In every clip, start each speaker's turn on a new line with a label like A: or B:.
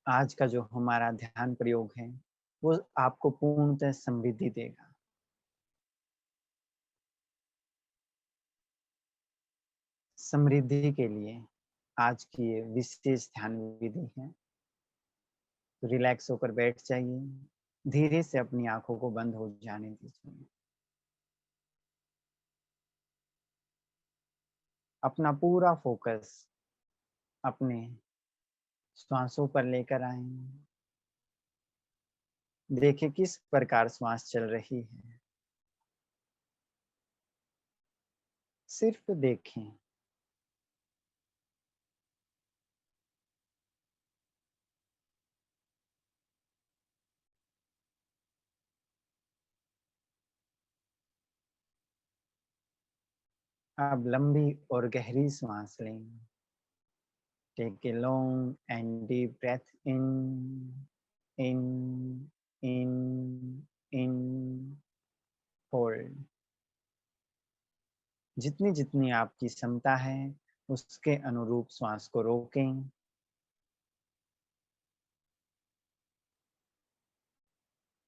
A: आज का जो हमारा ध्यान प्रयोग है वो आपको पूर्णतः समृद्धि देगा। समृद्धि के लिए आज की ये विशेष ध्यान विधि है। तो रिलैक्स होकर बैठ जाइए, धीरे से अपनी आंखों को बंद हो जाने दीजिए। अपना पूरा फोकस अपने श्वासों पर लेकर आए। देखिए किस प्रकार श्वास चल रही है, सिर्फ देखें। अब लंबी और गहरी सांस लें। Take a long and deep breath in, in, in, hold. जितनी जितनी आपकी क्षमता है उसके अनुरूप श्वास को रोकें।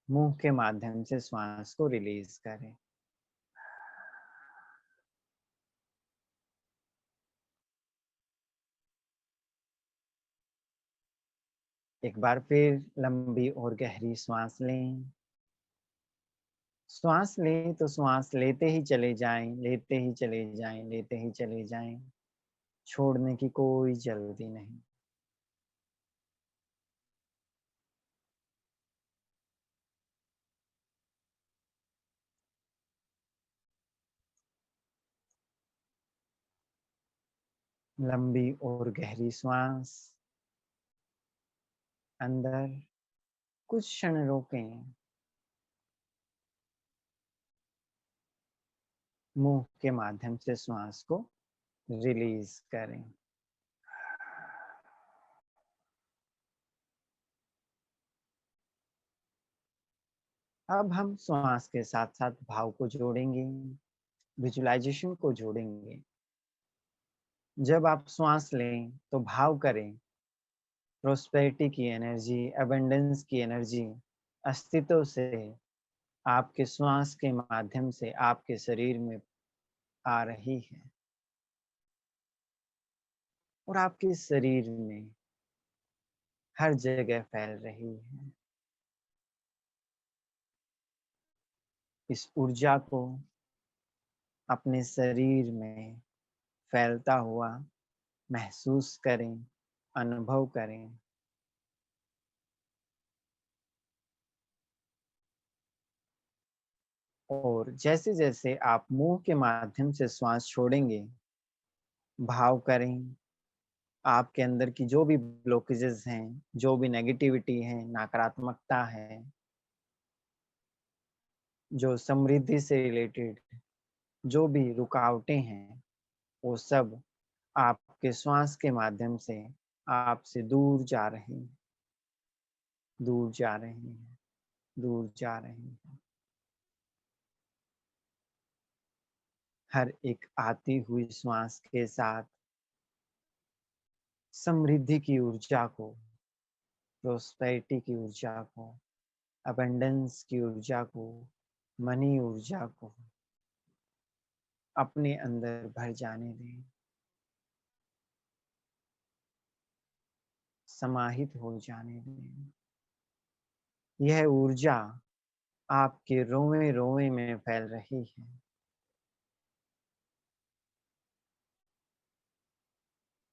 A: मुंह के माध्यम से श्वास को रिलीज करें। एक बार फिर लंबी और गहरी सांस लें। श्वास लें तो श्वास लेते ही चले जाएं, लेते ही चले जाएं, लेते ही चले जाएं। छोड़ने की कोई जल्दी नहीं। लंबी और गहरी श्वास अंदर, कुछ क्षण रोकें। मुंह के माध्यम से श्वास को रिलीज करें। अब हम श्वास के साथ साथ भाव को जोड़ेंगे, विजुअलाइजेशन को जोड़ेंगे। जब आप श्वास लें तो भाव करें प्रोस्पेरिटी की एनर्जी, अबंडेंस की एनर्जी अस्तित्व से आपके श्वास के माध्यम से आपके शरीर में आ रही है और आपके शरीर में हर जगह फैल रही है। इस ऊर्जा को अपने शरीर में फैलता हुआ महसूस करें, अनुभव करें। और जैसे जैसे आप मुंह के माध्यम से श्वास छोड़ेंगे, भाव करें आपके अंदर की जो भी ब्लॉकेजेस हैं, जो भी नेगेटिविटी है, नकारात्मकता है, जो समृद्धि से रिलेटेड जो भी रुकावटें हैं, वो सब आपके श्वास के माध्यम से आपसे दूर जा रही हैं, दूर जा रही हैं, दूर जा रही हैं। हर एक आती हुई श्वास के साथ समृद्धि की ऊर्जा को, प्रोस्पेरिटी की ऊर्जा को, अबंडेंस की ऊर्जा को, मनी ऊर्जा को अपने अंदर भर जाने दें, समाहित हो जाने दें। यह ऊर्जा आपके रोए रोए में फैल रही है।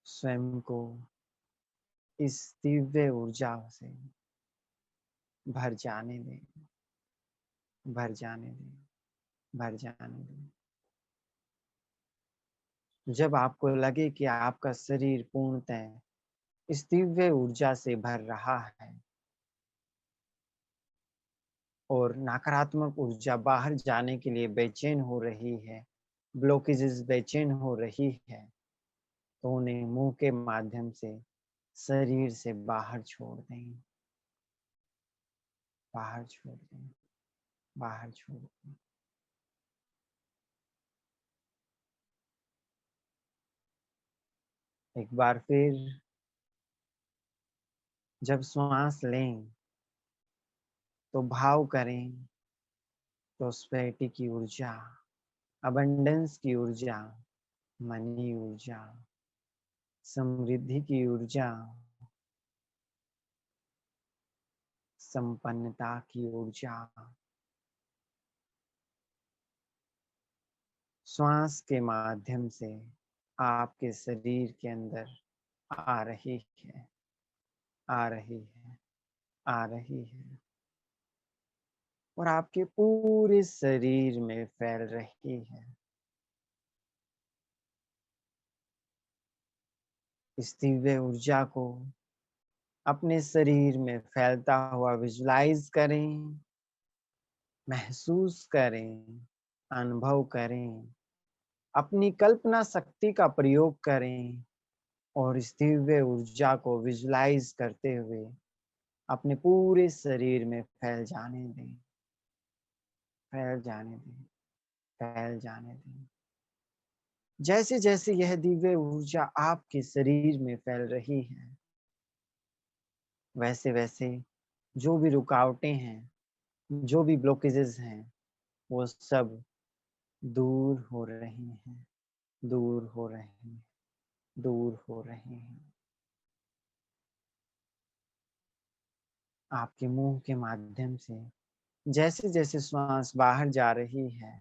A: स्वयं को इस दिव्य ऊर्जा से भर जाने दें, भर जाने दें, भर जाने दें। जब आपको लगे कि आपका शरीर पूर्णतः इस दिव्य ऊर्जा से भर रहा है और नकारात्मक ऊर्जा बाहर जाने के लिए बेचैन हो रही है, ब्लॉकेजेस बेचैन हो रही है, तो उन्हें मुंह के माध्यम से शरीर से बाहर छोड़ दें, बाहर छोड़ दें, बाहर छोड़ दें। एक बार फिर जब श्वास लें तो भाव करें प्रोस्पेरिटी की ऊर्जा, अबंडेंस की ऊर्जा, मनी ऊर्जा, समृद्धि की ऊर्जा, संपन्नता की ऊर्जा श्वास के माध्यम से आपके शरीर के अंदर आ रही है, आ रही है, आ रही है और आपके पूरे शरीर में फैल रही है। इस दिव्य ऊर्जा को अपने शरीर में फैलता हुआ विजुलाइज करें, महसूस करें, अनुभव करें, अपनी कल्पना शक्ति का प्रयोग करें और इस दिव्य ऊर्जा को विजुलाइज करते हुए अपने पूरे शरीर में फैल जाने दें, फैल जाने दें, फैल जाने दें। जैसे जैसे यह दिव्य ऊर्जा आपके शरीर में फैल रही है, वैसे वैसे जो भी रुकावटें हैं, जो भी ब्लॉकेजेस हैं, वो सब दूर हो रहे हैं, दूर हो रहे हैं, दूर हो रहे हैं। आपके मुंह के माध्यम से जैसे जैसे श्वास बाहर जा रही है,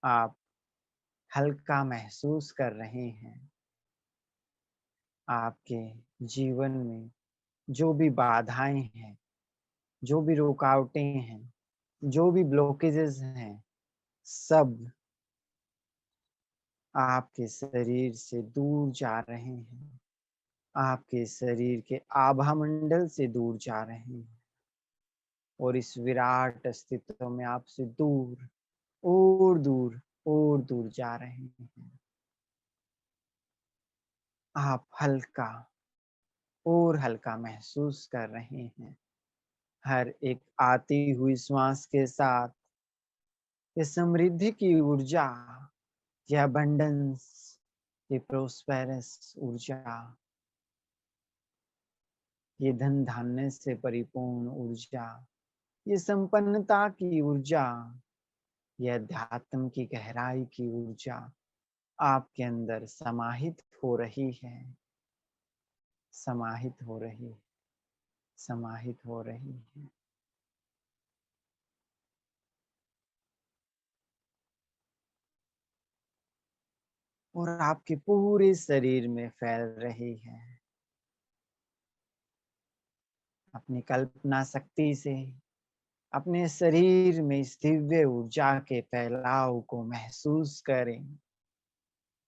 A: आप हल्का महसूस कर रहे हैं। आपके जीवन में जो भी बाधाएं हैं, जो भी रुकावटें हैं, जो भी ब्लॉकेजेस हैं, सब आपके शरीर से दूर जा रहे हैं, आपके शरीर के आभा मंडल से दूर जा रहे हैं और इस विराट अस्तित्व में आपसे दूर और दूर और दूर जा रहे हैं। आप हल्का और हल्का महसूस कर रहे हैं। हर एक आती हुई श्वास के साथ ये समृद्धि की ऊर्जा, ये अबंडेंस, ये प्रोस्पेरस ऊर्जा, ये धन धान्य से परिपूर्ण ऊर्जा, ये संपन्नता की ऊर्जा, ये अध्यात्म की गहराई की ऊर्जा आपके अंदर समाहित हो रही है, समाहित हो रही है, समाहित हो रही है। और आपके पूरे शरीर में फैल रही है। अपनी कल्पना शक्ति से अपने शरीर में इस दिव्य ऊर्जा के फैलाव को महसूस करें।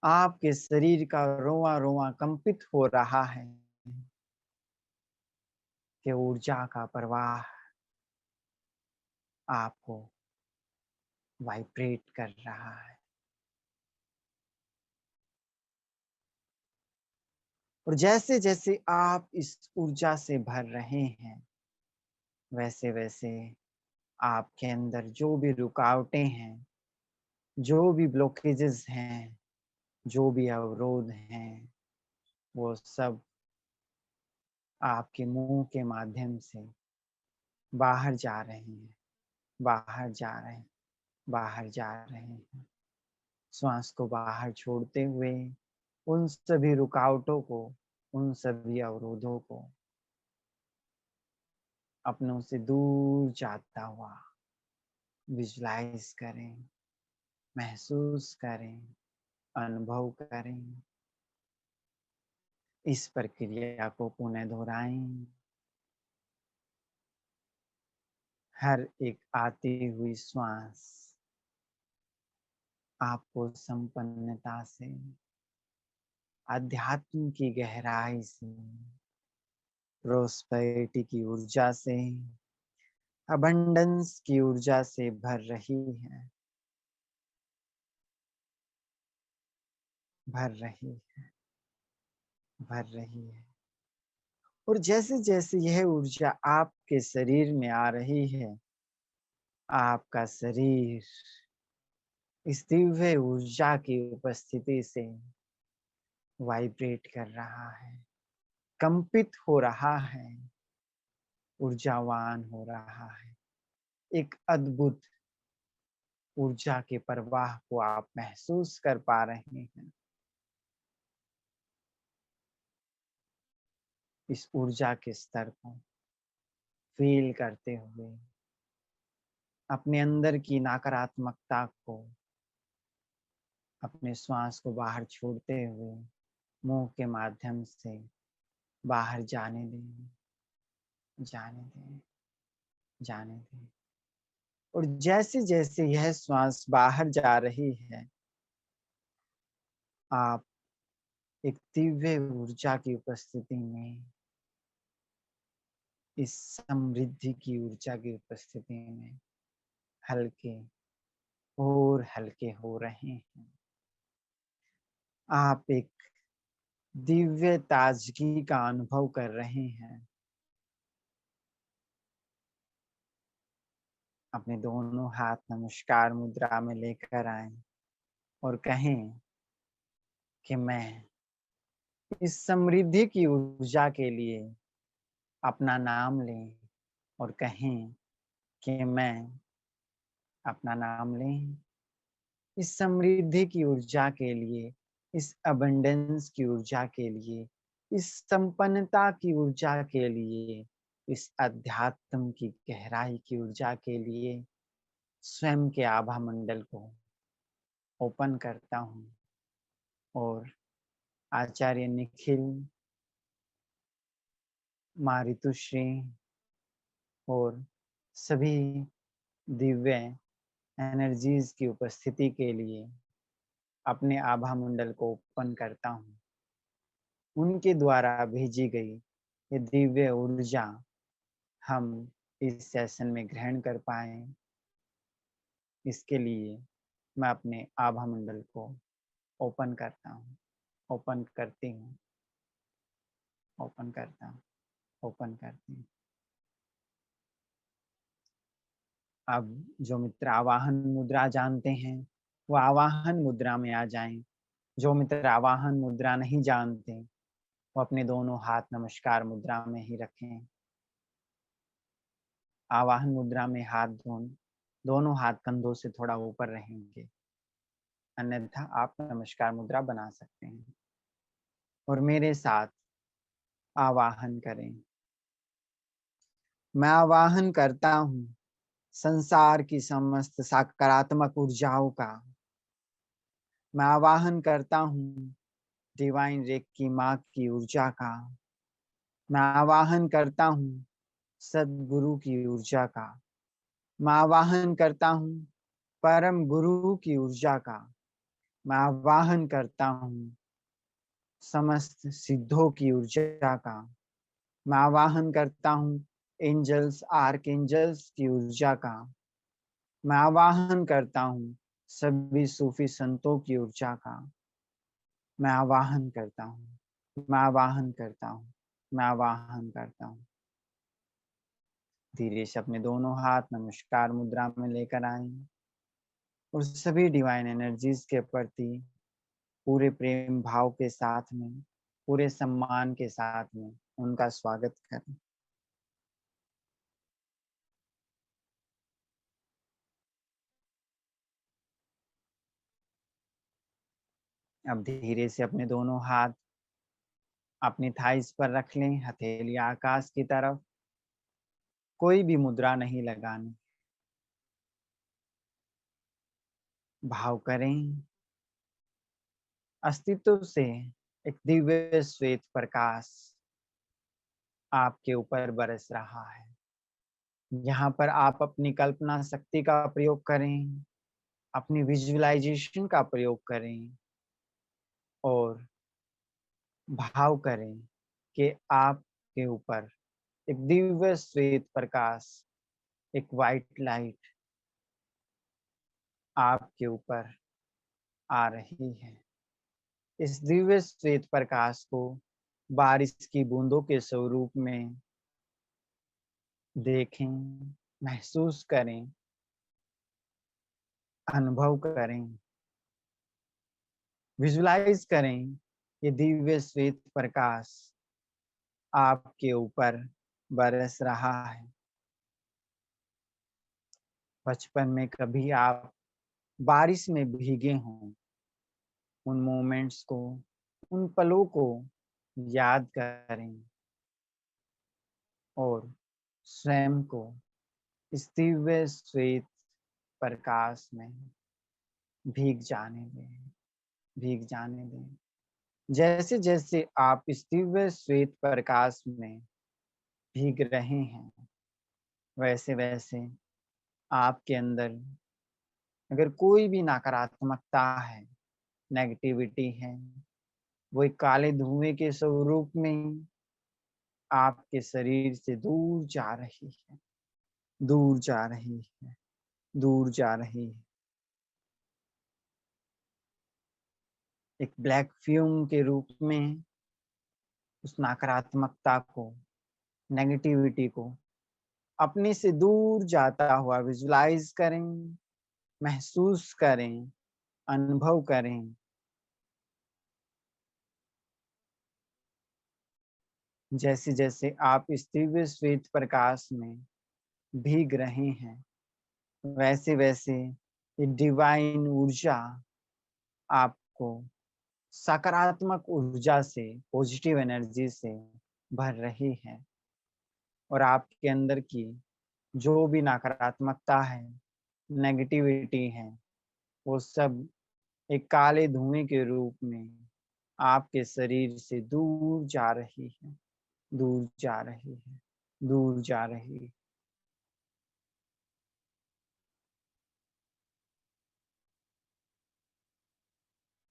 A: आपके शरीर का रोआ रोआ कंपित हो रहा है कि ऊर्जा का प्रवाह आपको वाइब्रेट कर रहा है। और जैसे जैसे आप इस ऊर्जा से भर रहे हैं, वैसे वैसे आपके अंदर जो भी रुकावटें हैं, जो भी ब्लॉकेजेस हैं, जो भी अवरोध हैं, वो सब आपके मुंह के माध्यम से बाहर जा रहे हैं, बाहर जा रहे हैं, बाहर जा रहे हैं। श्वास को बाहर छोड़ते हुए उन सभी रुकावटों को, उन सभी अवरोधों को अपनों से दूर जाता हुआ विजुलाइज करें, महसूस करें, अनुभव करें। इस प्रक्रिया को पुनः दोहराएं। हर एक आती हुई श्वास आपको संपन्नता से, आध्यात्म की गहराई से, प्रोस्पेरिटी की ऊर्जा से, अबंडेंस की ऊर्जा से भर रही है, भर रही है, भर रही है। और जैसे जैसे यह ऊर्जा आपके शरीर में आ रही है, आपका शरीर इस दिव्य ऊर्जा की उपस्थिति से वाइब्रेट कर रहा है, कंपित हो रहा है, ऊर्जावान हो रहा है। एक अद्भुत ऊर्जा के प्रवाह को आप महसूस कर पा रहे हैं। इस ऊर्जा के स्तर को फील करते हुए अपने अंदर की नकारात्मकता को, अपने श्वास को बाहर छोड़ते हुए मुंह के माध्यम से बाहर जाने दें, जाने दें, जाने दें। और जैसे जैसे यह श्वास बाहर जा रही है, आप एक दिव्य ऊर्जा की उपस्थिति में, इस समृद्धि की ऊर्जा की उपस्थिति में हल्के और हल्के हो रहे हैं। आप एक दिव्य ताजगी का अनुभव कर रहे हैं। अपने दोनों हाथ नमस्कार मुद्रा में लेकर आए और कहें कि मैं इस समृद्धि की ऊर्जा के लिए अपना नाम लें और कहें कि मैं अपना नाम लें इस समृद्धि की ऊर्जा के लिए, इस अबंडेंस की ऊर्जा के लिए, इस संपन्नता की ऊर्जा के लिए, इस अध्यात्म की गहराई की ऊर्जा के लिए स्वयं के आभा मंडल को ओपन करता हूँ और आचार्य निखिल, माँ ऋतुश्री और सभी दिव्य एनर्जीज की उपस्थिति के लिए अपने आभा मंडल को ओपन करता हूँ। उनके द्वारा भेजी गई ये दिव्य ऊर्जा हम इस सेशन में ग्रहण कर पाए, इसके लिए मैं अपने आभा मंडल को ओपन करता हूँ, ओपन करती हूँ, ओपन करता हूँ, ओपन करती हूँ। अब जो मित्र आवाहन मुद्रा जानते हैं वो आवाहन मुद्रा में आ जाएं। जो मित्र आवाहन मुद्रा नहीं जानते वो अपने दोनों हाथ नमस्कार मुद्रा में ही रखें। आवाहन मुद्रा में हाथ दोनों हाथ कंधों से थोड़ा ऊपर रहेंगे, अन्यथा आप नमस्कार मुद्रा बना सकते हैं। और मेरे साथ आवाहन करें। मैं आवाहन करता हूँ संसार की समस्त सकारात्मक ऊर्जाओं का। मैं आवाहन करता हूँ डिवाइन रेकी माँ की ऊर्जा का। मैं आवाहन करता हूँ सद्गुरु की ऊर्जा का। मैं आवाहन करता हूँ परम गुरु की ऊर्जा का। मैं आवाहन करता हूँ समस्त सिद्धों की ऊर्जा का। मैं आवाहन करता हूँ एंजल्स आर्कएंजल्स की ऊर्जा का। मैं आवाहन करता हूँ सभी सूफी संतों की ऊर्जा का। मैं आवाहन करता हूँ, मैं आवाहन करता हूँ, मैं आवाहन करता हूँ। धीरे से अपने दोनों हाथ नमस्कार मुद्रा में लेकर आए और सभी डिवाइन एनर्जीज के प्रति पूरे प्रेम भाव के साथ में, पूरे सम्मान के साथ में उनका स्वागत करें। अब धीरे से अपने दोनों हाथ अपनी थाइस पर रख लें, हथेली आकाश की तरफ। कोई भी मुद्रा नहीं लगानी। भाव करें अस्तित्व से एक दिव्य श्वेत प्रकाश आपके ऊपर बरस रहा है। यहाँ पर आप अपनी कल्पना शक्ति का प्रयोग करें, अपनी विजुअलाइजेशन का प्रयोग करें और भाव करें कि आपके ऊपर एक दिव्य श्वेत प्रकाश, एक वाइट लाइट आपके ऊपर आ रही है। इस दिव्य श्वेत प्रकाश को बारिश की बूंदों के स्वरूप में देखें, महसूस करें, अनुभव करें, विजुलाइज करें। ये दिव्य श्वेत प्रकाश आपके ऊपर बरस रहा है। बचपन में कभी आप बारिश में भीगे हों, उन मोमेंट्स को, उन पलों को याद करें और स्वयं को इस दिव्य श्वेत प्रकाश में भीग जाने दें, भीग जाने दें। जैसे जैसे आप इस दिव्य श्वेत प्रकाश में भीग रहे हैं, वैसे वैसे आपके अंदर अगर कोई भी नकारात्मकता है, नेगेटिविटी है, वो एक काले धुएं के स्वरूप में आपके शरीर से दूर जा रही है, दूर जा रही है, दूर जा रही है। एक ब्लैक फ्यूम के रूप में उस नकारात्मकता को, नेगेटिविटी को अपने से दूर जाता हुआ विजुलाइज करें, महसूस करें, अनुभव करें। जैसे जैसे आप इस दिव्य श्वेत प्रकाश में भीग रहे हैं, वैसे वैसे ये डिवाइन ऊर्जा आपको सकारात्मक ऊर्जा से, पॉजिटिव एनर्जी से भर रही है और आपके अंदर की जो भी नकारात्मकता है, नेगेटिविटी है, वो सब एक काले धुएं के रूप में आपके शरीर से दूर जा रही है, दूर जा रही है, दूर जा रही है।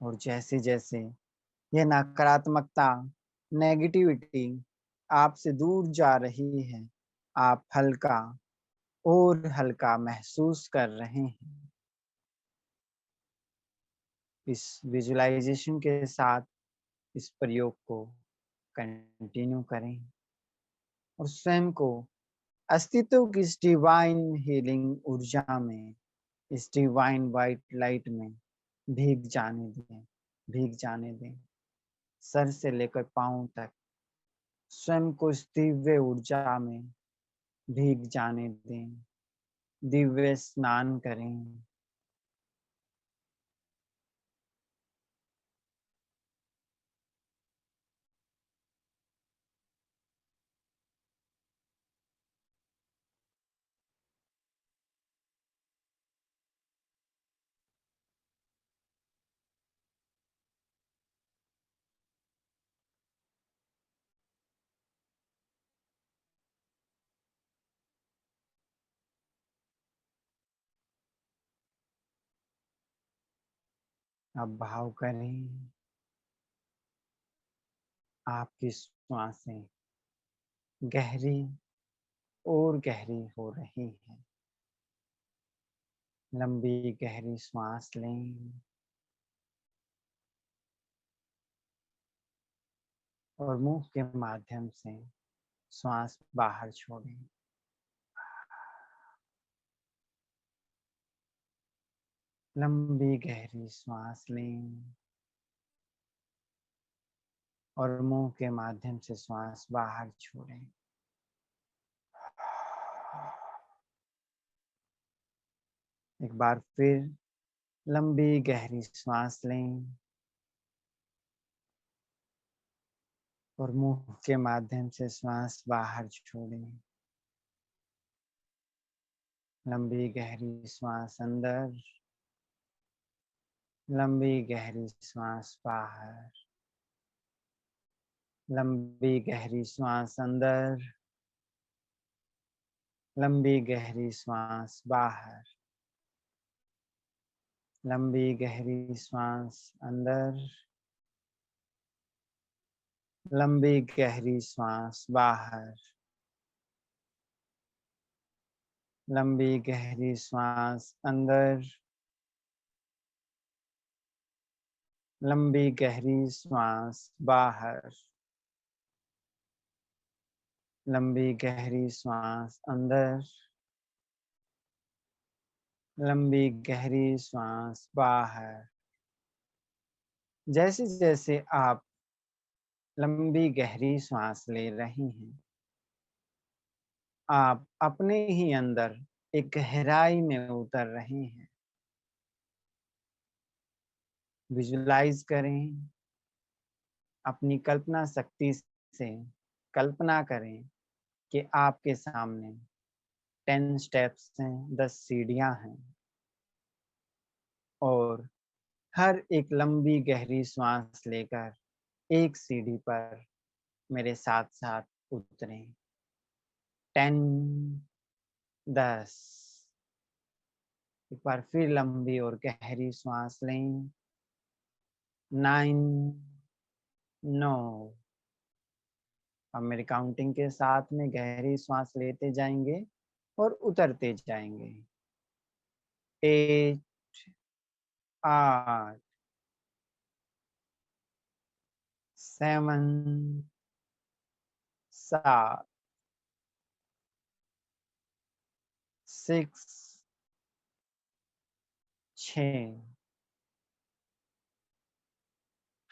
A: और जैसे जैसे यह नकारात्मकता, नेगेटिविटी आपसे दूर जा रही है, आप हल्का और हल्का महसूस कर रहे हैं। इस विजुअलाइजेशन के साथ इस प्रयोग को कंटिन्यू करें और स्वयं को अस्तित्व की इस डिवाइन हीलिंग ऊर्जा में, इस डिवाइन वाइट लाइट में भीग जाने दें, भीग जाने दें। सर से लेकर पांव तक स्वयं को इस दिव्य ऊर्जा में भीग जाने दें, दिव्य स्नान करें। अब भाव करें, आपकी श्वासें गहरी और गहरी हो रही हैं। लंबी गहरी श्वास लें और मुंह के माध्यम से श्वास बाहर छोड़ें। लंबी गहरी श्वास लें और मुंह के माध्यम से श्वास बाहर छोड़ें। एक बार फिर लंबी गहरी श्वास लें और मुंह के माध्यम से श्वास बाहर छोड़ें। लंबी गहरी श्वास अंदर, लंबी गहरी श्वास बाहर, लंबी गहरी श्वास अंदर, लंबी गहरी श्वास बाहर, लंबी गहरी श्वास अंदर, लंबी गहरी श्वास बाहर, लंबी गहरी श्वास अंदर, लंबी गहरी श्वास बाहर, लंबी गहरी श्वास अंदर, लंबी गहरी श्वास बाहर। जैसे जैसे आप लंबी गहरी सांस ले रही हैं। आप अपने ही अंदर एक गहराई में उतर रहे हैं। विजुलाइज करें, अपनी कल्पना शक्ति से कल्पना करें कि आपके सामने 10 स्टेप्स हैं, 10 सीढ़ियां हैं और हर एक लंबी गहरी सांस लेकर एक सीढ़ी पर मेरे साथ साथ उतरें। 10, 10। एक बार फिर लंबी और गहरी सांस लें। 9, 9। अब मेरी काउंटिंग के साथ में गहरी सांस लेते जाएंगे और उतरते जाएंगे। 8, 8, 7, 7, 6, 6,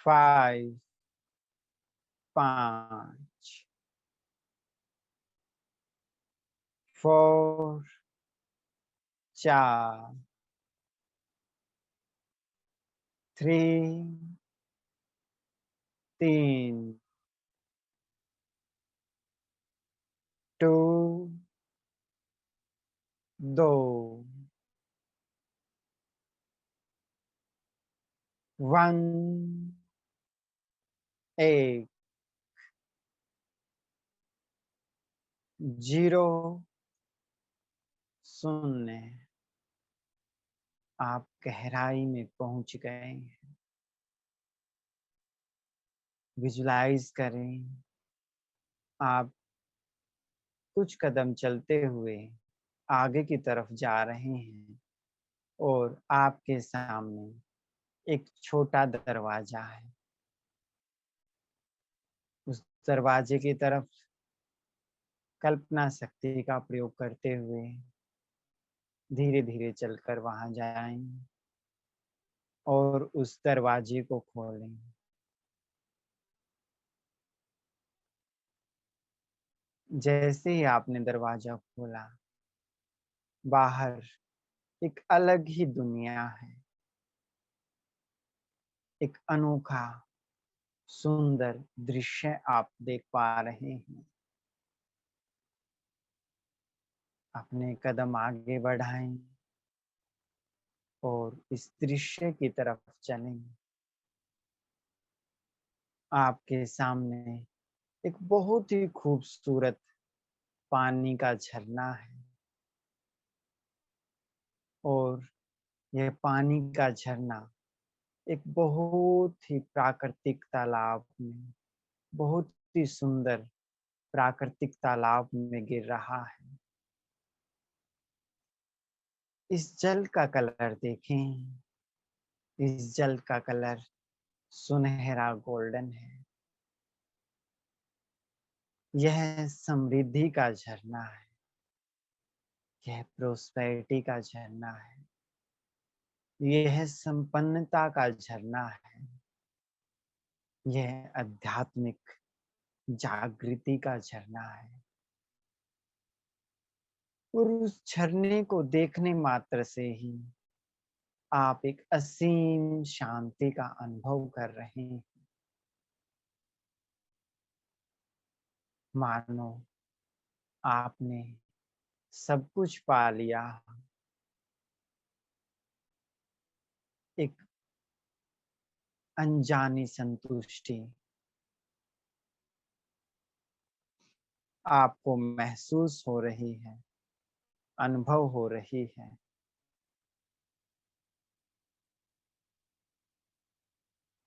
A: 5, 5, 4, 4, 3, 3, 2, 2, 1, 1, 0, 0। आप गहराई में पहुंच गए हैं। विजुलाइज करें, आप कुछ कदम चलते हुए आगे की तरफ जा रहे हैं और आपके सामने एक छोटा दरवाजा है। उस दरवाजे की तरफ कल्पना शक्ति का प्रयोग करते हुए धीरे धीरे चलकर वहां जाएं और उस दरवाजे को खोलें। जैसे ही आपने दरवाजा खोला, बाहर एक अलग ही दुनिया है। एक अनोखा सुंदर दृश्य आप देख पा रहे हैं। अपने कदम आगे बढ़ाएं और इस दृश्य की तरफ चलें। आपके सामने एक बहुत ही खूबसूरत पानी का झरना है और यह पानी का झरना एक बहुत ही प्राकृतिक तालाब में, बहुत ही सुंदर प्राकृतिक तालाब में गिर रहा है। इस जल का कलर देखें। इस जल का कलर सुनहरा गोल्डन है। यह समृद्धि का झरना है। यह प्रोस्पेरिटी का झरना है। यह संपन्नता का झरना है। यह आध्यात्मिक जागृति का झरना है। और उस झरने को देखने मात्र से ही आप एक असीम शांति का अनुभव कर रहे हैं। मानो आपने सब कुछ पा लिया। एक अनजानी संतुष्टि आपको महसूस हो रही है, अनुभव हो रही है।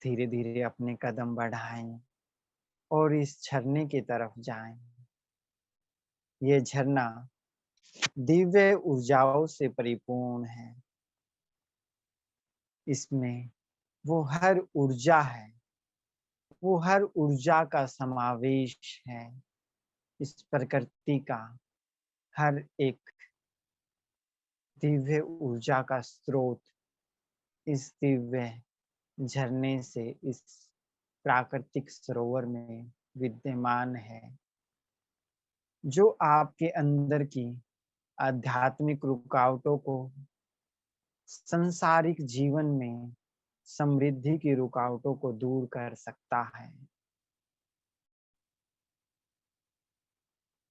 A: धीरे धीरे अपने कदम बढ़ाएं और इस झरने की तरफ जाएं। ये झरना दिव्य ऊर्जाओं से परिपूर्ण है। इसमें वो हर ऊर्जा है, वो हर ऊर्जा का समावेश है। इस प्रकृति का हर एक दिव्य ऊर्जा का स्रोत इस दिव्य झरने से, इस प्राकृतिक सरोवर में विद्यमान है, जो आपके अंदर की आध्यात्मिक रुकावटों को, सांसारिक जीवन में समृद्धि की रुकावटों को दूर कर सकता है।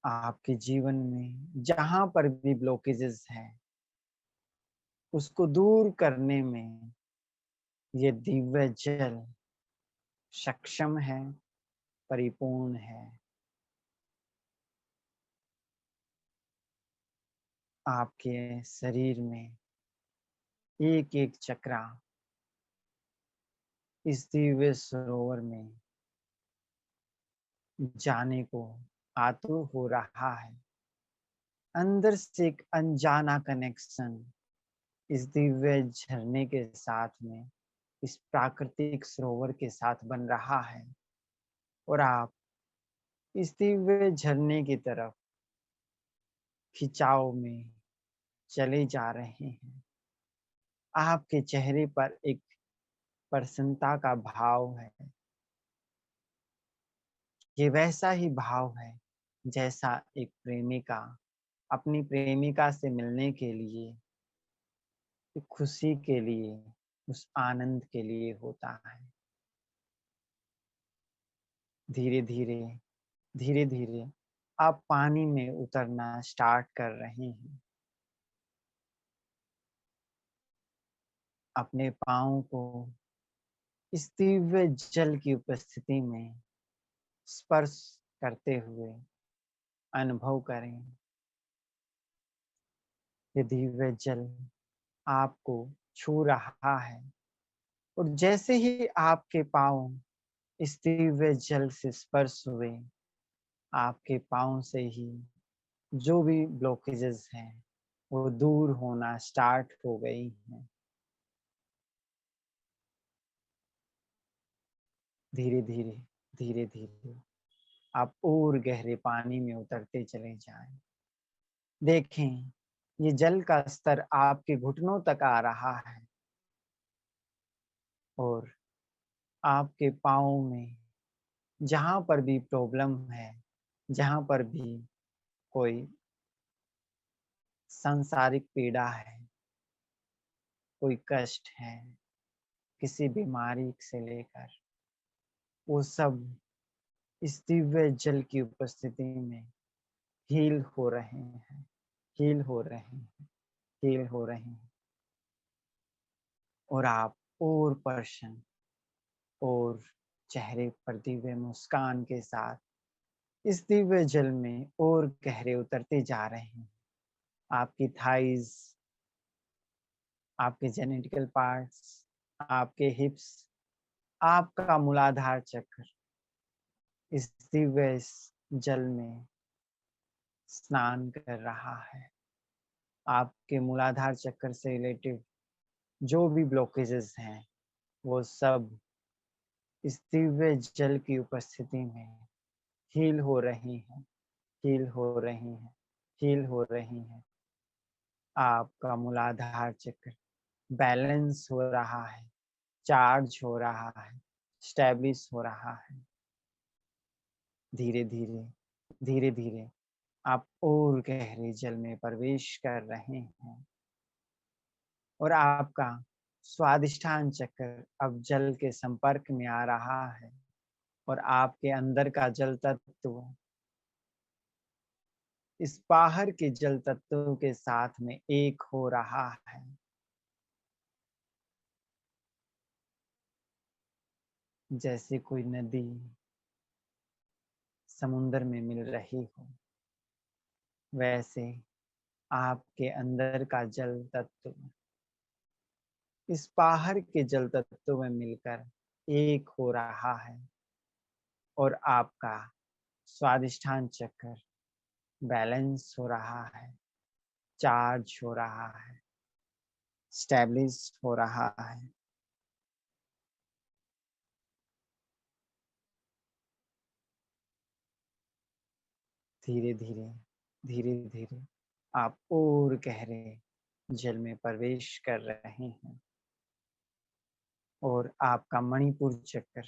A: आपके जीवन में जहां पर भी ब्लॉकेजेस हैं, उसको दूर करने में ये दिव्य जल सक्षम है, परिपूर्ण है। आपके शरीर में एक एक चक्रा इस दिव्य सरोवर में जाने को आतुर हो रहा है। अंदर से एक अनजाना कनेक्शन इस दिव्य झरने के साथ में, इस प्राकृतिक सरोवर के साथ बन रहा है, और आप इस दिव्य झरने की तरफ खिंचाव में चले जा रहे हैं। आपके चेहरे पर एक प्रसन्नता का भाव है। ये वैसा ही भाव है जैसा एक प्रेमिका अपनी प्रेमिका से मिलने के लिए, खुशी के लिए, उस आनंद के लिए होता है। धीरे धीरे धीरे धीरे आप पानी में उतरना स्टार्ट कर रहे हैं। अपने पाँव को इस दिव्य जल की उपस्थिति में स्पर्श करते हुए अनुभव करें। ये दिव्य जल आपको छू रहा है, और जैसे ही आपके पाँव इस दिव्य जल से स्पर्श हुए, आपके पाँव से ही जो भी ब्लॉकेजेस हैं वो दूर होना स्टार्ट हो गई हैं। धीरे धीरे धीरे धीरे आप और गहरे पानी में उतरते चले जाएं। देखें, ये जल का स्तर आपके घुटनों तक आ रहा है, और आपके पाँव में जहाँ पर भी प्रॉब्लम है, जहाँ पर भी कोई सांसारिक पीड़ा है, कोई कष्ट है, किसी बीमारी से लेकर, वो सब इस दिव्य जल की उपस्थिति में हील हो रहे हैं, हील हो रहे हैं, हील हो रहे हैं। और आप और प्रसन्न और चेहरे पर दिव्य मुस्कान के साथ इस दिव्य जल में और गहरे उतरते जा रहे हैं। आपकी थाइज, आपके जेनेटिकल पार्ट्स, आपके हिप्स, आपका मूलाधार चक्र इस दिव्य जल में स्नान कर रहा है। आपके मूलाधार चक्र से रिलेटेड जो भी ब्लॉकेजेस हैं, वो सब इस दिव्य जल की उपस्थिति में हील हो रही हैं, हील हो रही हैं, हील हो रही हैं। आपका मूलाधार चक्र बैलेंस हो रहा है, चार्ज हो रहा है, स्टैब्लिश हो रहा है। धीरे धीरे धीरे धीरे आप और गहरे जल में प्रवेश कर रहे हैं, और आपका स्वादिष्ठान चक्र अब जल के संपर्क में आ रहा है, और आपके अंदर का जल तत्व इस बाहर के जल तत्वों के साथ में एक हो रहा है। जैसे कोई नदी समुद्र में मिल रही हो, वैसे आपके अंदर का जल तत्व इस बाहर के जल तत्व में मिलकर एक हो रहा है, और आपका स्वादिष्ठान चक्र बैलेंस हो रहा है, चार्ज हो रहा है, स्टैब्लिश हो रहा है। धीरे धीरे धीरे धीरे आप और गहरे जल में प्रवेश कर रहे हैं, और आपका मणिपुर चक्र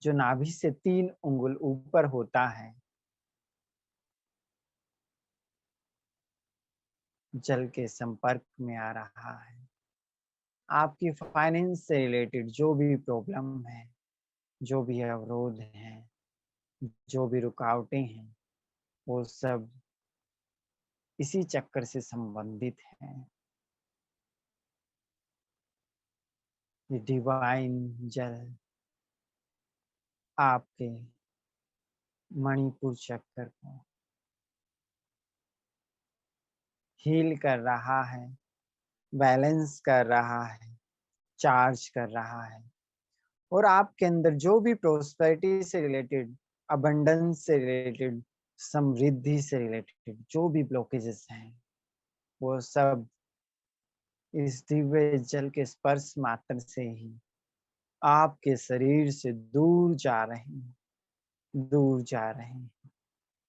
A: जो नाभि से 3 उंगल ऊपर होता है, जल के संपर्क में आ रहा है। आपकी फाइनेंस से रिलेटेड जो भी प्रॉब्लम है, जो भी अवरोध हैं, जो भी रुकावटें हैं, वो सब इसी चक्कर से संबंधित हैं। ये डिवाइन जल आपके मणिपुर चक्कर को हील कर रहा है, बैलेंस कर रहा है, चार्ज कर रहा है, और आपके अंदर जो भी प्रोस्पेरिटी से रिलेटेड, अबंडेंस से रिलेटेड, समृद्धि से रिलेटेड जो भी ब्लॉकेजेस हैं, वो सब इस दिव्य जल के स्पर्श मात्र से ही आपके शरीर से दूर जा रहे हैं, दूर जा रहे हैं,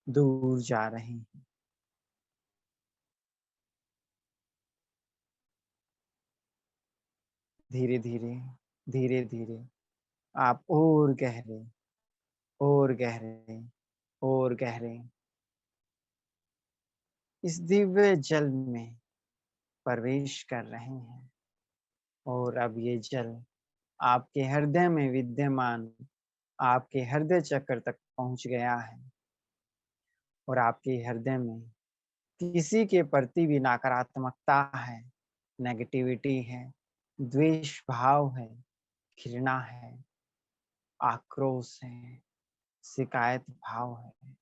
A: दूर जा रहे हैं। धीरे धीरे, धीरे धीरे आप और गहरे, और गहरे, और गहरे इस दिव्य जल में प्रवेश कर रहे हैं। और अब ये जल आपके हृदय में विद्यमान आपके हृदय चक्र तक पहुंच गया है, और आपके हृदय में किसी के प्रति भी नकारात्मकता है, नेगेटिविटी है, द्वेष भाव है, घृणा है, आक्रोश है, शिकायत भाव है,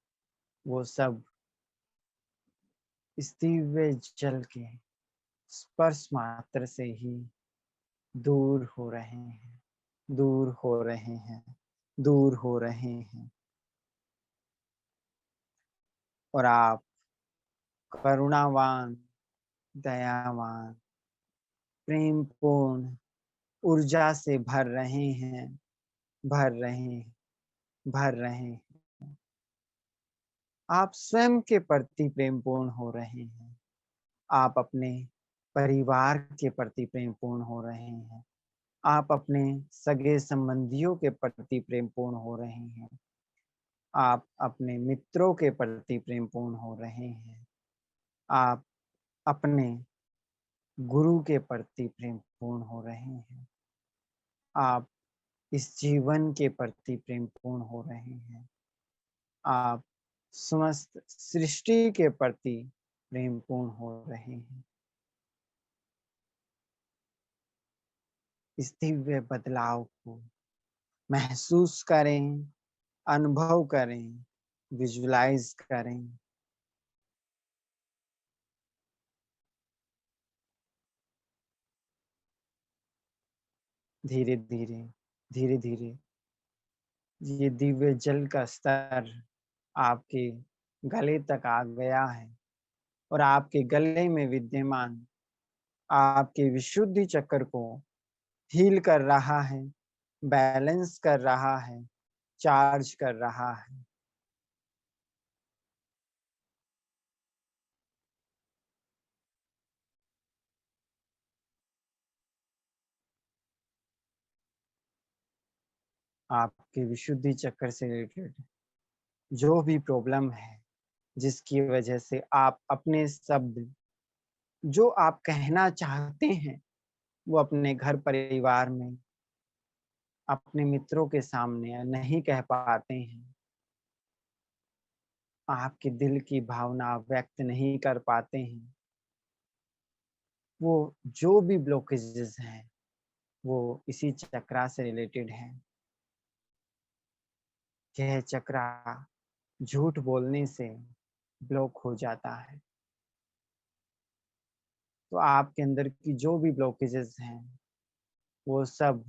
A: वो सब इस दिव्य जल के स्पर्श मात्र से ही दूर हो रहे हैं, दूर हो रहे हैं, दूर हो रहे हैं। और आप करुणावान, दयावान, प्रेमपूर्ण ऊर्जा से भर रहे हैं, भर रहे हैं, भर रहे हैं। आप स्वयं के प्रति प्रेमपूर्ण हो रहे हैं। आप अपने परिवार के प्रति प्रेमपूर्ण हो रहे हैं। आप अपने सगे संबंधियों के प्रति प्रेमपूर्ण हो रहे हैं। आप अपने मित्रों के प्रति प्रेमपूर्ण हो रहे हैं। आप अपने गुरु के प्रति प्रेमपूर्ण हो रहे हैं। आप इस जीवन के प्रति प्रेमपूर्ण हो रहे हैं। आप समस्त सृष्टि के प्रति प्रेमपूर्ण हो रहे हैं। इस दिव्य बदलाव को महसूस करें, अनुभव करें, विजुलाइज करें। धीरे धीरे, धीरे धीरे ये दिव्य जल का स्तर आपके गले तक आ गया है, और आपके गले में विद्यमान आपके विशुद्धि चक्र को हील कर रहा है, बैलेंस कर रहा है, चार्ज कर रहा है। आपके विशुद्धि चक्र से रिलेटेड जो भी प्रॉब्लम है, जिसकी वजह से आप अपने शब्द जो आप कहना चाहते हैं, वो अपने घर परिवार में, अपने मित्रों के सामने नहीं कह पाते हैं, आपके दिल की भावना व्यक्त नहीं कर पाते हैं, वो जो भी ब्लॉकेजेस हैं, वो इसी चक्रा से रिलेटेड हैं। यह चक्रा झूठ बोलने से ब्लॉक हो जाता है। तो आपके अंदर की जो भी ब्लॉकेजेस हैं, वो सब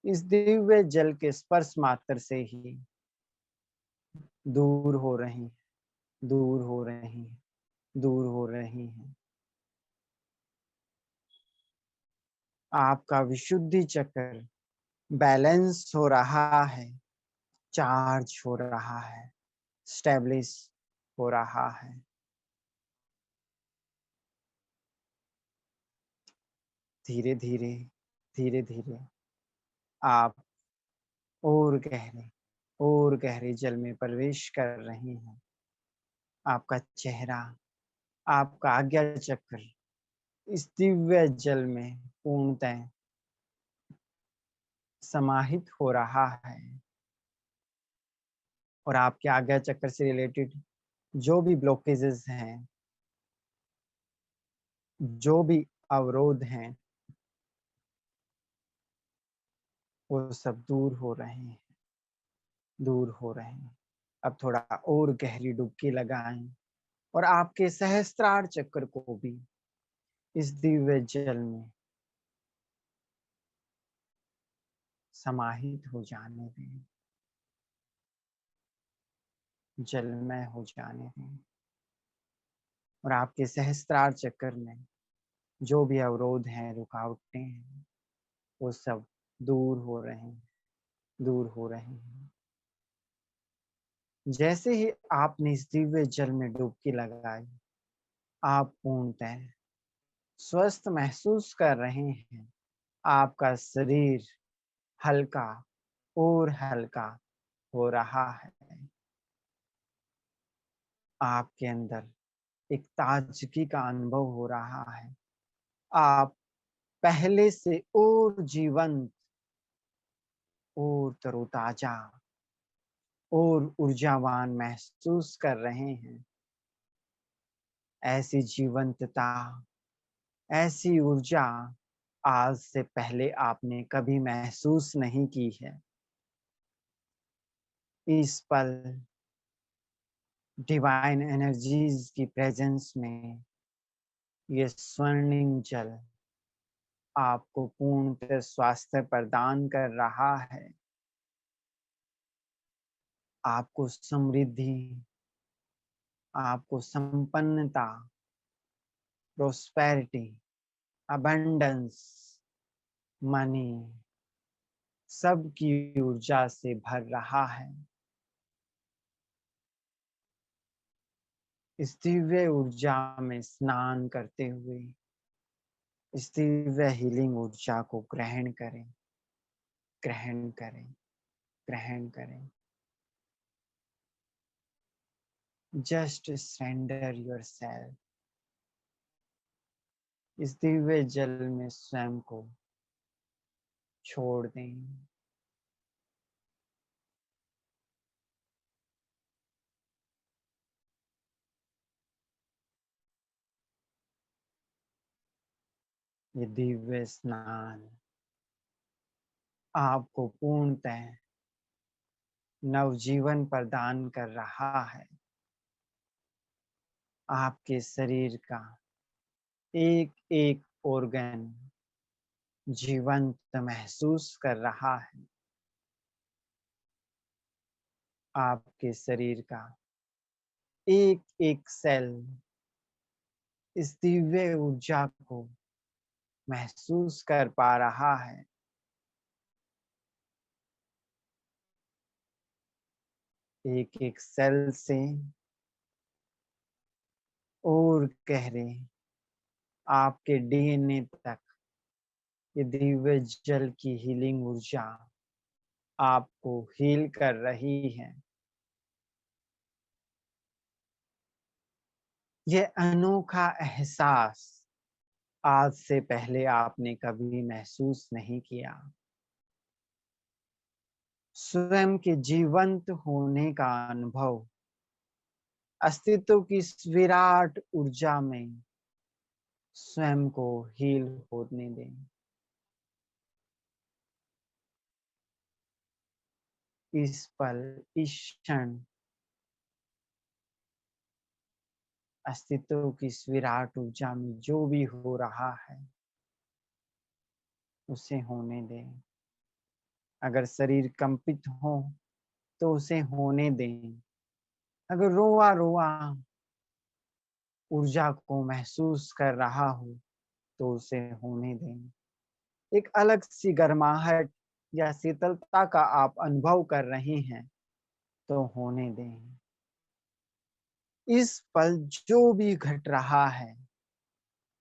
A: इस दिव्य जल के स्पर्श मात्र से ही दूर हो रही हैं, दूर हो रही हैं, दूर हो रही हैं। आपका विशुद्धि चक्र बैलेंस हो रहा है, चार्ज हो रहा है, स्टेब्लिश हो रहा है। धीरे धीरे, धीरे धीरे आप और गहरे जल में प्रवेश कर रहे हैं। आपका चेहरा, आपका आज्ञा चक्र इस दिव्य जल में पूर्णतः समाहित हो रहा है और आपके आज्ञा चक्र से रिलेटेड जो भी ब्लॉकेजेस हैं, जो भी अवरोध हैं, वो सब दूर हो रहे हैं, दूर हो रहे हैं। अब थोड़ा और गहरी डुबकी लगाएं और आपके सहस्त्रार चक्र को भी इस दिव्य जल में समाहित हो जाने दें, जलमय हो जाने दें और आपके सहस्त्रार चक्र में जो भी अवरोध हैं, रुकावटें हैं, वो सब दूर हो रहे हैं, दूर हो रहे हैं। जैसे ही आपने इस दिव्य जल में डुबकी लगाई, आप पूर्णतः स्वस्थ महसूस कर रहे हैं। आपका शरीर हल्का और हल्का हो रहा है। आपके अंदर एक ताजगी का अनुभव हो रहा है। आप पहले से और जीवंत और तरोताजा और ऊर्जावान महसूस कर रहे हैं। ऐसी जीवंतता, ऐसी ऊर्जा आज से पहले आपने कभी महसूस नहीं की है। इस पल डिवाइन एनर्जीज की प्रेजेंस में ये स्वर्णिम जल आपको पूर्णतः स्वास्थ्य प्रदान कर रहा है। आपको समृद्धि, आपको संपन्नता, प्रोस्पेरिटी, अबंडेंस, मनी, सब की ऊर्जा से भर रहा है। इस दिव्य ऊर्जा में स्नान करते हुए इस दिव्य हीलिंग ऊर्जा को ग्रहण करें, ग्रहण करें, ग्रहण करें। Just surrender yourself. इस दिव्य जल में स्वयं को छोड़ दें। ये दिव्य स्नान आपको पूर्णतः नवजीवन प्रदान कर रहा है। आपके शरीर का एक एक ऑर्गन जीवंत महसूस कर रहा है। आपके शरीर का एक एक सेल इस दिव्य ऊर्जा को महसूस कर पा रहा है। एक एक सेल से और गहरे आपके डीएनए तक ये दिव्य जल की हीलिंग ऊर्जा आपको हील कर रही है। ये अनोखा एहसास आज से पहले आपने कभी महसूस नहीं किया। स्वयं के जीवंत होने का अनुभव, अस्तित्व की इस विराट ऊर्जा में स्वयं को हील होने दें। इस पल, इस क्षण अस्तित्व की इस विराट ऊर्जा में जो भी हो रहा है उसे होने दें। अगर शरीर कंपित हो तो उसे होने दें। अगर रोआ रोआ ऊर्जा को महसूस कर रहा हो तो उसे होने दें। एक अलग सी गर्माहट या शीतलता का आप अनुभव कर रहे हैं तो होने दें। इस पल जो भी घट रहा है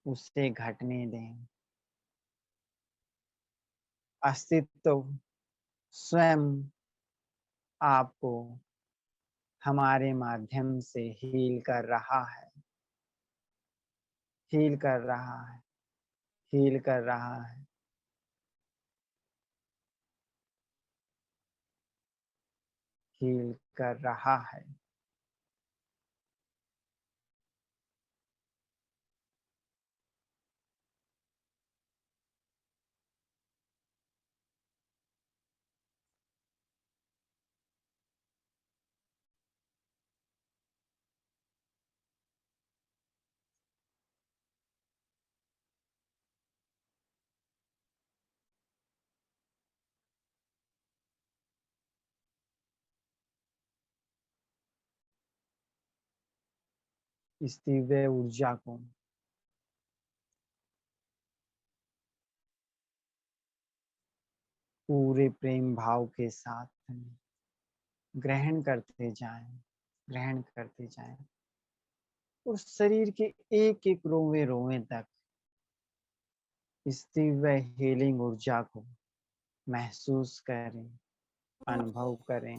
A: उसे घटने दें। अस्तित्व स्वयं आपको हमारे माध्यम से हील कर रहा है, हील कर रहा है, हील कर रहा है। हील कर रहा है। इस दिव्य ऊर्जा को पूरे प्रेम भाव के साथ ग्रहण करते जाएं, ग्रहण करते जाएं और शरीर के एक एक रोवे रोवे तक इस दिव्य हीलिंग ऊर्जा को महसूस करें, अनुभव करें।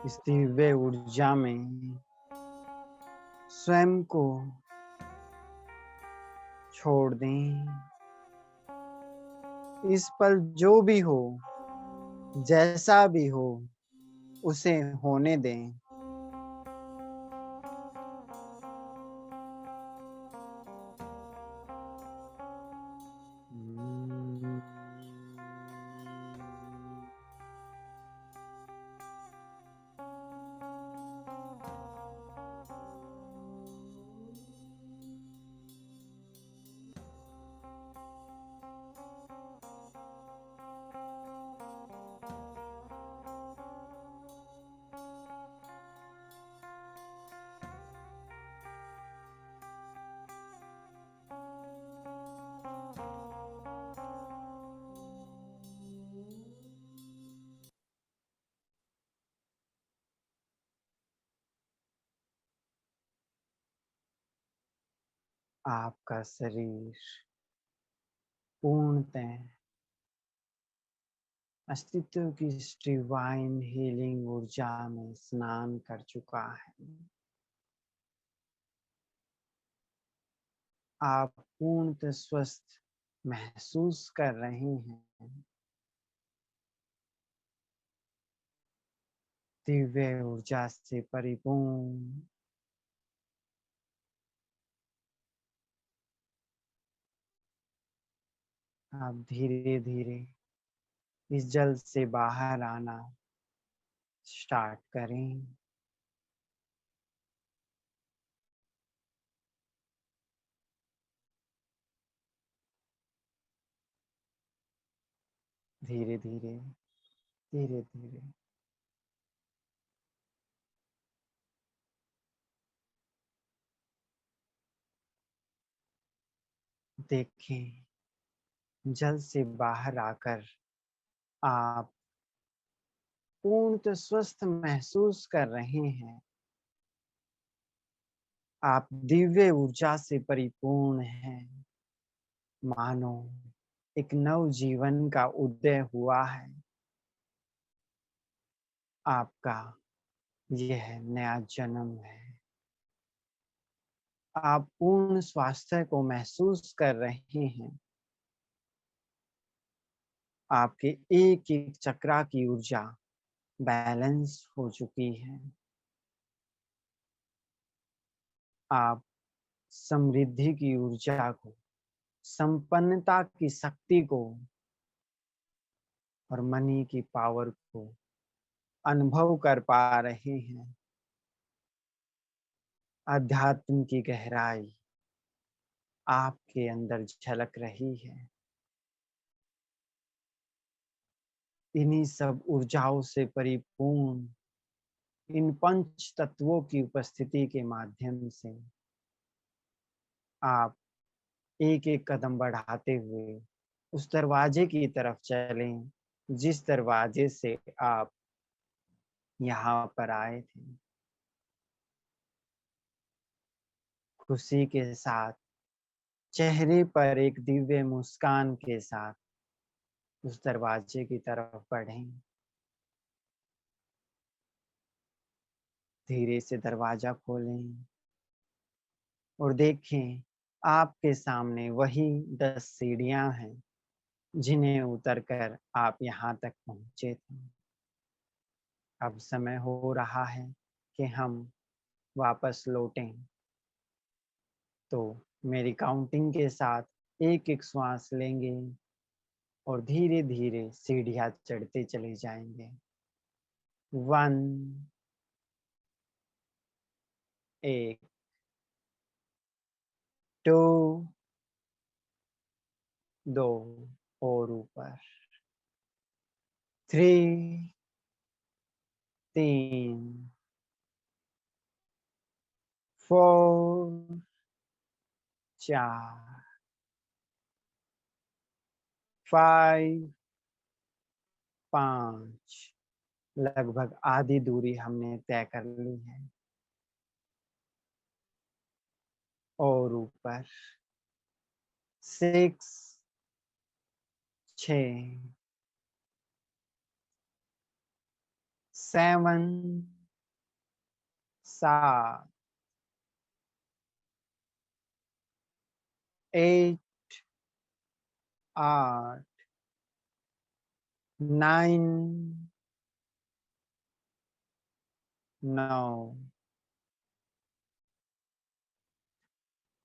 A: इस दिव्य ऊर्जा में स्वयं को छोड़ दें। इस पल जो भी हो, जैसा भी हो, उसे होने दें। आपका शरीर पूर्णतः अस्तित्व की इस डिवाइन हीलिंग ऊर्जा में स्नान कर चुका है। आप पूर्णतः स्वस्थ महसूस कर रहे हैं। दिव्य ऊर्जा से परिपूर्ण आप धीरे धीरे इस जल से बाहर आना स्टार्ट करें। धीरे धीरे, धीरे धीरे देखें, जल से बाहर आकर आप पूर्णतः स्वस्थ महसूस कर रहे हैं। आप दिव्य ऊर्जा से परिपूर्ण हैं। मानो एक नव जीवन का उदय हुआ है। आपका यह नया जन्म है। आप पूर्ण स्वास्थ्य को महसूस कर रहे हैं। आपके एक एक चक्रा की ऊर्जा बैलेंस हो चुकी है। आप समृद्धि की ऊर्जा को, संपन्नता की शक्ति को और मनी की पावर को अनुभव कर पा रहे हैं। अध्यात्म की गहराई आपके अंदर झलक रही है। इन्हीं सब ऊर्जाओं से परिपूर्ण इन पंच तत्वों की उपस्थिति के माध्यम से आप एक एक कदम बढ़ाते हुए उस दरवाजे की तरफ चलें जिस दरवाजे से आप यहाँ पर आए थे। खुशी के साथ, चेहरे पर एक दिव्य मुस्कान के साथ उस दरवाजे की तरफ बढ़ें। धीरे से दरवाजा खोलें और देखें आपके सामने वही 10 सीढ़ियां हैं जिन्हें उतरकर आप यहाँ तक पहुँचे थे। अब समय हो रहा है कि हम वापस लौटें। तो मेरी काउंटिंग के साथ एक एक श्वास लेंगे और धीरे धीरे सीढ़ियाँ चढ़ते चले जाएंगे। 1, 1, 2, 2 और ऊपर, 3, 3, 4, 4, 5, 5। लगभग आधी दूरी हमने तय कर ली है। और ऊपर 6, 6, 7, 7, 8, 8, 9, 9,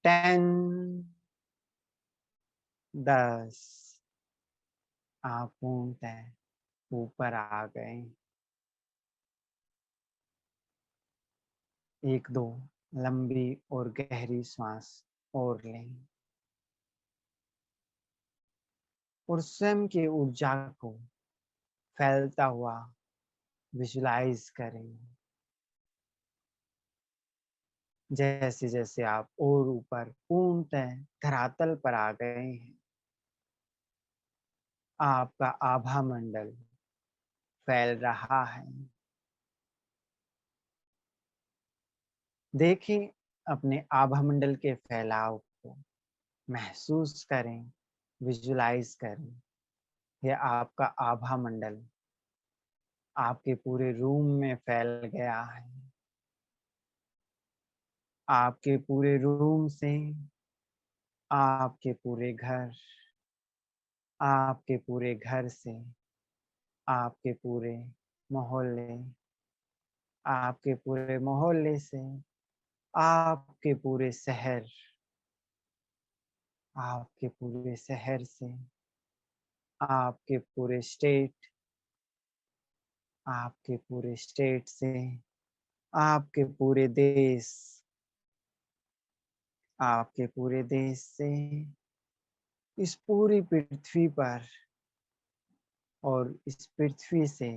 A: 10, 10। आप पूर्णतः ऊपर आ गए। 1, 2 लंबी और गहरी सांस और लें और स्वयं की ऊर्जा को फैलता हुआ विजुलाइज करें। जैसे जैसे आप और ऊपर पूर्णतः धरातल पर आ गए हैं, आपका आभा मंडल फैल रहा है। देखें अपने आभा मंडल के फैलाव को, महसूस करें, विजुलाइज करें। यह आपका आभा मंडल आपके पूरे रूम में फैल गया है। आपके पूरे रूम से आपके पूरे घर, आपके पूरे घर से आपके पूरे मोहल्ले, आपके पूरे मोहल्ले से आपके पूरे शहर, आपके पूरे शहर से आपके पूरे स्टेट, आपके पूरे स्टेट से आपके पूरे देश, आपके पूरे देश से इस पूरी पृथ्वी पर और इस पृथ्वी से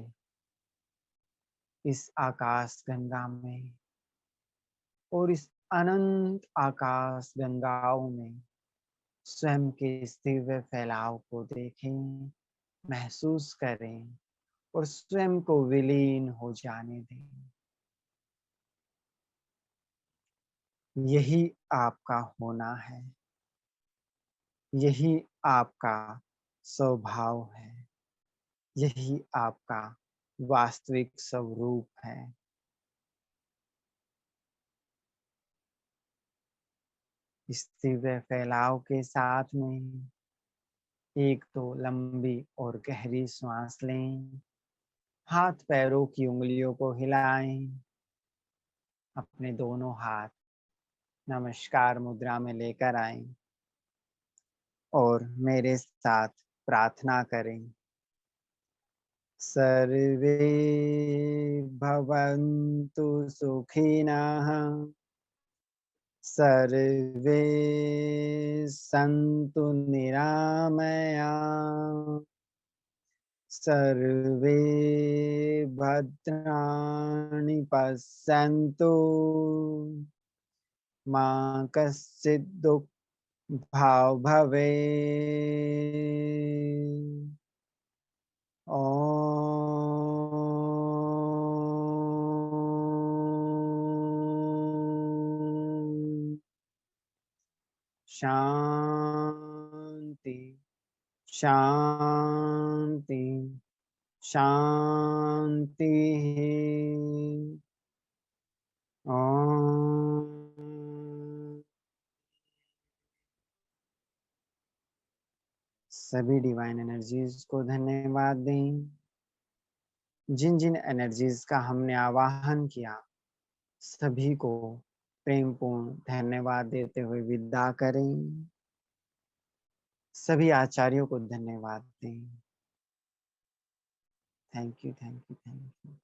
A: इस आकाश गंगा में और इस अनंत आकाश गंगाओं में स्वयं के इस दिव्य फैलाव को देखें, महसूस करें और स्वयं को विलीन हो जाने दें। यही आपका होना है, यही आपका स्वभाव है, यही आपका वास्तविक स्वरूप है। इस तीव्र फैलाव के साथ में एक तो लंबी और गहरी सांस लें, हाथ पैरों की उंगलियों को हिलाएं, अपने दोनों हाथ नमस्कार मुद्रा में लेकर आएं और मेरे साथ प्रार्थना करें। सर्वे भवन्तु सुखिनः, सर्वे सन्तु निरामया, सर्वे भद्राणि पश्यन्तु, मा कश्चित् दुःखभाग् भवेत्। ओम शांति शांति शांति। ओम। सभी डिवाइन एनर्जीज को धन्यवाद दें। जिन जिन एनर्जीज का हमने आवाहन किया सभी को प्रेमपूर्ण धन्यवाद देते हुए विदा करें। सभी आचार्यों को धन्यवाद दें। Thank you, thank you, thank you.